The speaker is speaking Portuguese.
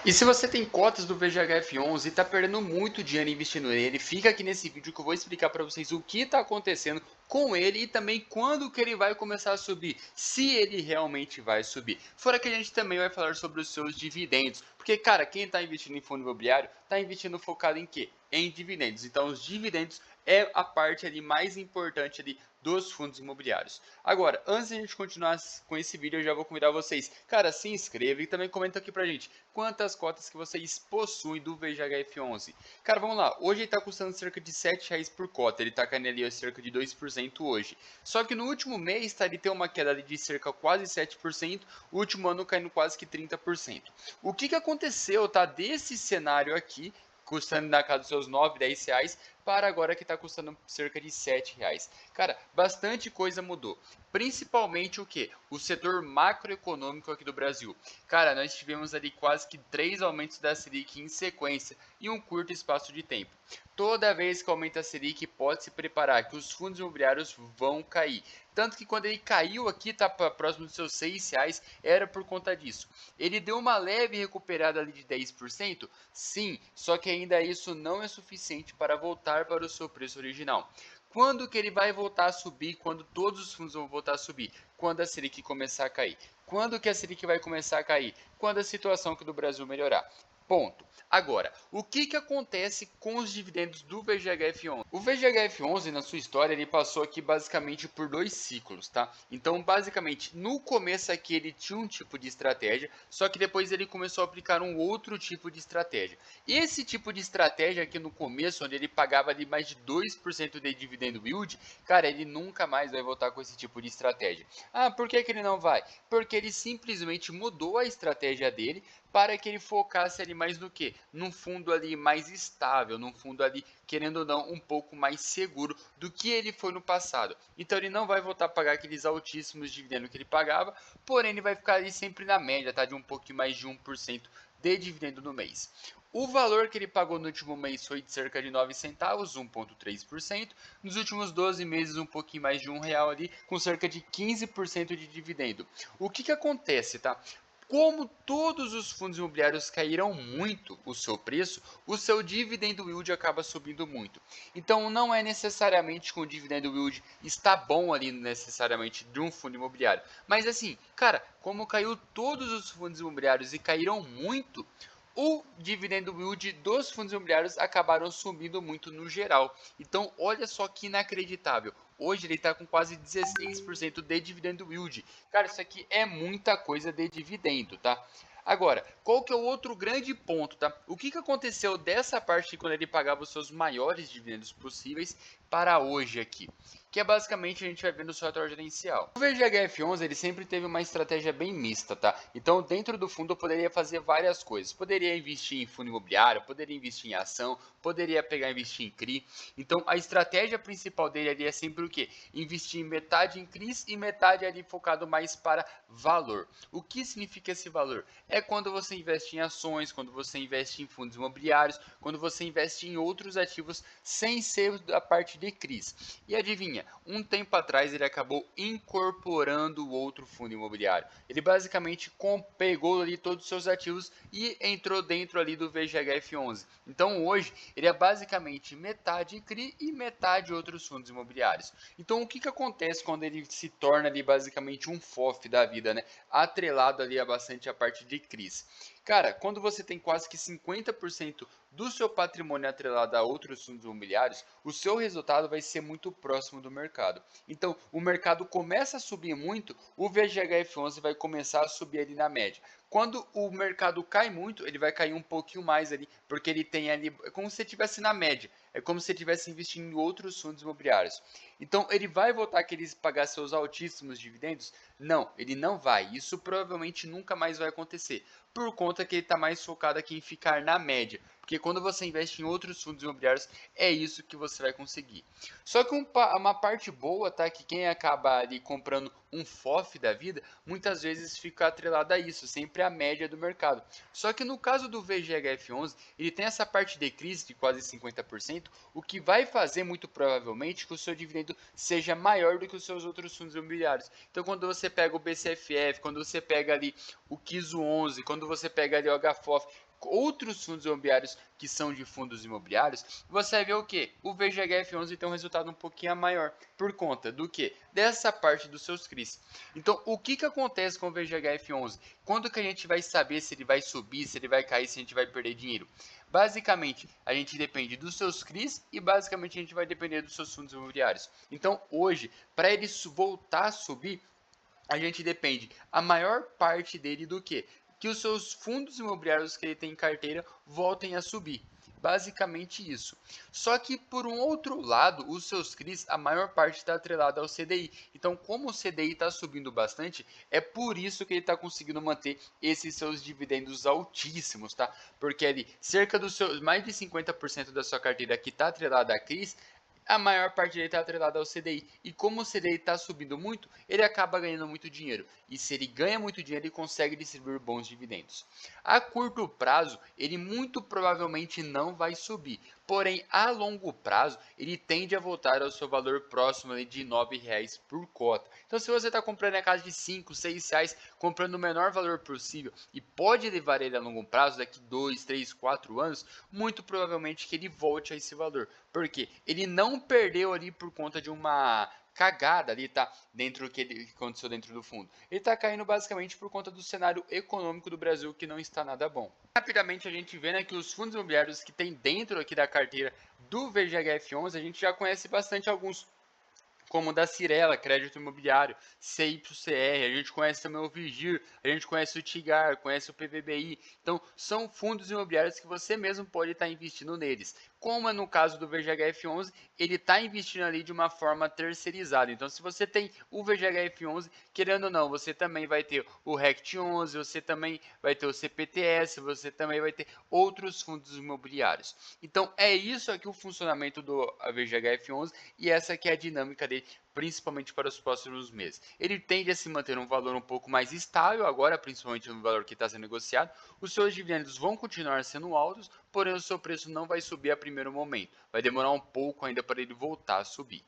E se você tem cotas do VGHF11 e está perdendo muito dinheiro investindo nele, fica aqui nesse vídeo que eu vou explicar para vocês o que está acontecendo com ele e também quando que ele vai começar a subir, se ele realmente vai subir. Fora que a gente também vai falar sobre os seus dividendos, porque cara, quem está investindo em fundo imobiliário está investindo focado em quê? Em dividendos. Então os dividendos é a parte ali mais importante ali dos fundos imobiliários. Agora, antes de a gente continuar com esse vídeo, eu já vou convidar vocês, cara, se inscreva e também comenta aqui pra gente quantas cotas que vocês possuem do VGHF11. Cara, vamos lá, hoje ele tá custando cerca de R$7 por cota, ele tá caindo ali cerca de 2% hoje. Só que no último mês, tá, ele tem uma queda ali de cerca quase 7%, o último ano caindo quase que 30%. O que aconteceu, tá, desse cenário aqui, custando na casa dos seus 9, 10 reais, para agora que está custando cerca de 7 reais. Cara, bastante coisa mudou. Principalmente o que? O setor macroeconômico aqui do Brasil. Cara, nós tivemos ali quase que 3 aumentos da Selic em sequência em um curto espaço de tempo. Toda vez que aumenta a Selic, pode se preparar que os fundos imobiliários vão cair. Tanto que quando ele caiu aqui, tá próximo dos seus 6 reais, era por conta disso. Ele deu uma leve recuperada ali de 10%? Sim, só que ainda isso não é suficiente para voltar para o seu preço original. Quando que ele vai voltar a subir? Quando todos os fundos vão voltar a subir? Quando a Selic começar a cair. Quando que a Selic vai começar a cair? Quando a situação aqui do Brasil melhorar. Ponto. Agora, o que acontece com os dividendos do VGHF11? O VGHF11, na sua história, ele passou aqui basicamente por 2 ciclos, tá? Então, basicamente, no começo aqui ele tinha um tipo de estratégia, só que depois ele começou a aplicar um outro tipo de estratégia. Esse tipo de estratégia aqui no começo, onde ele pagava ali mais de 2% de dividendo yield, cara, ele nunca mais vai voltar com esse tipo de estratégia. Ah, por que ele não vai? Porque ele simplesmente mudou a estratégia dele para que ele focasse ali mais no que? Num fundo ali mais estável, num fundo ali, querendo ou não, um pouco mais seguro do que ele foi no passado. Então ele não vai voltar a pagar aqueles altíssimos dividendos que ele pagava, porém ele vai ficar ali sempre na média, tá? De um pouquinho mais de 1% de dividendo no mês. O valor que ele pagou no último mês foi de cerca de 9 centavos, 1,3%. Nos últimos 12 meses, um pouquinho mais de R$1 ali, com cerca de 15% de dividendo. O que acontece, tá? Como todos os fundos imobiliários caíram muito o seu preço, o seu dividendo yield acaba subindo muito. Então não é necessariamente que o dividendo yield está bom ali necessariamente de um fundo imobiliário. Mas assim, cara, como caiu todos os fundos imobiliários e caíram muito, o dividendo yield dos fundos imobiliários acabaram subindo muito no geral. Então, olha só que inacreditável. Hoje ele está com quase 16% de dividendo yield. Cara, isso aqui é muita coisa de dividendo, tá? Agora, qual que é o outro grande ponto, tá? O que aconteceu dessa parte quando ele pagava os seus maiores dividendos possíveis para hoje aqui? Que é basicamente a gente vai ver no seu relatório gerencial. O VGHF11 ele sempre teve uma estratégia bem mista, tá? Então dentro do fundo eu poderia fazer várias coisas. Poderia investir em fundo imobiliário, poderia investir em ação, poderia pegar e investir em CRI. Então a estratégia principal dele ali é sempre o quê? Investir metade em CRIs e metade ali focado mais para valor. O que significa esse valor? É quando você investe em ações, quando você investe em fundos imobiliários, quando você investe em outros ativos sem ser a parte de CRIs. E adivinha, um tempo atrás ele acabou incorporando o outro fundo imobiliário. Ele basicamente pegou ali todos os seus ativos e entrou dentro ali do VGHF11. Então hoje ele é basicamente metade CRI e metade outros fundos imobiliários. Então o que acontece quando ele se torna ali basicamente um FOF da vida, né? Atrelado ali a bastante a parte de CRIs. Cara, quando você tem quase que 50% do seu patrimônio atrelado a outros fundos imobiliários, o seu resultado vai ser muito próximo do mercado. Então, o mercado começa a subir muito, o VGHF11 vai começar a subir ali na média. Quando o mercado cai muito, ele vai cair um pouquinho mais ali, porque ele tem ali, é como se estivesse na média, é como se estivesse investindo em outros fundos imobiliários. Então, ele vai voltar a querer pagar seus altíssimos dividendos? Não, ele não vai. Isso provavelmente nunca mais vai acontecer, por conta que ele está mais focado aqui em ficar na média. Porque quando você investe em outros fundos imobiliários, é isso que você vai conseguir. Só que uma parte boa, tá? Que quem acaba ali comprando um FOF da vida, muitas vezes fica atrelado a isso, sempre a média do mercado. Só que no caso do VGHF11, ele tem essa parte de crise de quase 50%, o que vai fazer muito provavelmente que o seu dividendo seja maior do que os seus outros fundos imobiliários. Então quando você pega o BCFF, quando você pega ali o KISO 11, quando você pega ali o HFOF, outros fundos imobiliários que são de fundos imobiliários, você vai ver o que? O VGHF11 tem um resultado um pouquinho maior, por conta do que? Dessa parte dos seus CRIs. Então, o que acontece com o VGHF11? Quando que a gente vai saber se ele vai subir, se ele vai cair, se a gente vai perder dinheiro? Basicamente, a gente depende dos seus CRIs e basicamente a gente vai depender dos seus fundos imobiliários. Então, hoje, para ele voltar a subir, a gente depende a maior parte dele do quê? Que os seus fundos imobiliários que ele tem em carteira voltem a subir. Basicamente isso. Só que por um outro lado, os seus CRIs, a maior parte está atrelada ao CDI. Então, como o CDI está subindo bastante, é por isso que ele está conseguindo manter esses seus dividendos altíssimos, tá? Porque ali, cerca dos seus mais de 50% da sua carteira que está atrelada a CRIs, a maior parte dele está atrelada ao CDI. E como o CDI está subindo muito, ele acaba ganhando muito dinheiro. E se ele ganha muito dinheiro, ele consegue distribuir bons dividendos. A curto prazo, ele muito provavelmente não vai subir. Porém, a longo prazo, ele tende a voltar ao seu valor próximo de R$ 9,00 por cota. Então, se você está comprando a casa de R$ 5, R$ 6, comprando o menor valor possível e pode levar ele a longo prazo, daqui 2, 3, 4 anos, muito provavelmente que ele volte a esse valor. Porque ele não perdeu ali por conta de uma cagada ali, tá? Dentro do que aconteceu dentro do fundo. Ele tá caindo basicamente por conta do cenário econômico do Brasil que não está nada bom. Rapidamente a gente vê, né, que os fundos imobiliários que tem dentro aqui da carteira do VGHF11, a gente já conhece bastante alguns, como o da Cirela, Crédito Imobiliário, CYCR, a gente conhece também o Vigir, a gente conhece o Tigar, conhece o PVBI. Então, são fundos imobiliários que você mesmo pode estar investindo neles. Como é no caso do VGHF11, ele está investindo ali de uma forma terceirizada. Então, se você tem o VGHF11, querendo ou não, você também vai ter o RECT11, você também vai ter o CPTS, você também vai ter outros fundos imobiliários. Então, é isso aqui o funcionamento do VGHF11 e essa aqui é a dinâmica dele, principalmente para os próximos meses. Ele tende a se manter um valor um pouco mais estável agora, principalmente no valor que está sendo negociado. Os seus dividendos vão continuar sendo altos, porém o seu preço não vai subir a primeiro momento. Vai demorar um pouco ainda para ele voltar a subir.